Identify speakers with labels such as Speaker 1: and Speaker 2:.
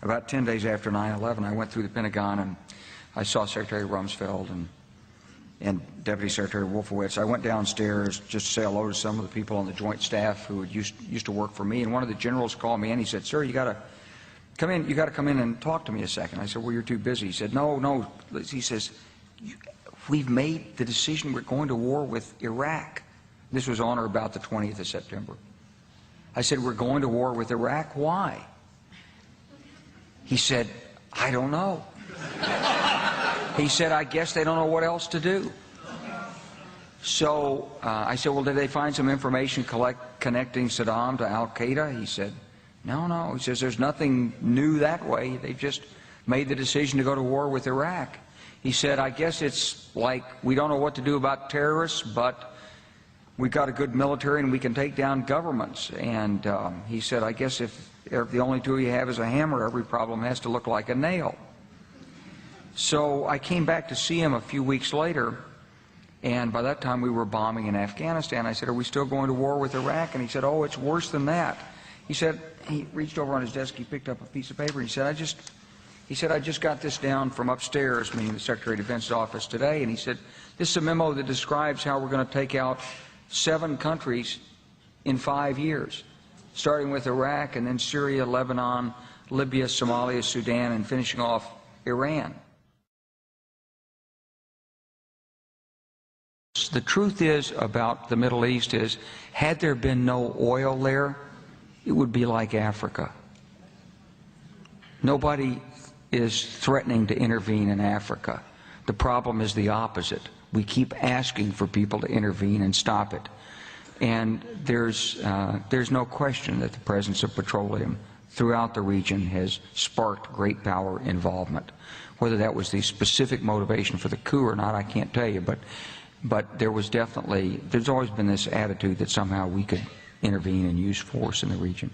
Speaker 1: About 10 days after 9/11, I went through the Pentagon and I saw Secretary Rumsfeld and Deputy Secretary Wolfowitz. I went downstairs just to say hello to some of the people on the Joint Staff who had used to work for me, and one of the generals called me and he said, "Sir, you got to come in. You got to come in and talk to me a second." I said, "Well, you're too busy." He said, "No." He says, "We've made the decision. We're going to war with Iraq." This was on or about the 20th of September. I said, "We're going to war with Iraq. Why?" He said, "I don't know." He said, "I guess they don't know what else to do." So I said, "Well, did they find some information connecting Saddam to Al-Qaeda?" He said, No. He says, "There's nothing new that way. They've just made the decision to go to war with Iraq." He said, "I guess it's like we don't know what to do about terrorists, but we've got a good military and we can take down governments." And he said, "I guess if the only tool you have is a hammer, every problem has to look like a nail." So I came back to see him a few weeks later, and by that time we were bombing in Afghanistan. I said, "Are we still going to war with Iraq?" And he said, "Oh, it's worse than that." He said, he reached over on his desk, he picked up a piece of paper, and he said, I just got this down from upstairs," meaning the Secretary of Defense's office today, and he said, "This is a memo that describes how we're going to take out 7 countries in 5 years, starting with Iraq and then Syria, Lebanon, Libya, Somalia, Sudan, and finishing off Iran." The truth is about the Middle East is, had there been no oil there, it would be like Africa. Nobody is threatening to intervene in Africa. The problem is the opposite. We keep asking for people to intervene and stop it. And there's no question that the presence of petroleum throughout the region has sparked great power involvement. Whether that was the specific motivation for the coup or not, I can't tell you, but there's always been this attitude that somehow we could intervene and use force in the region.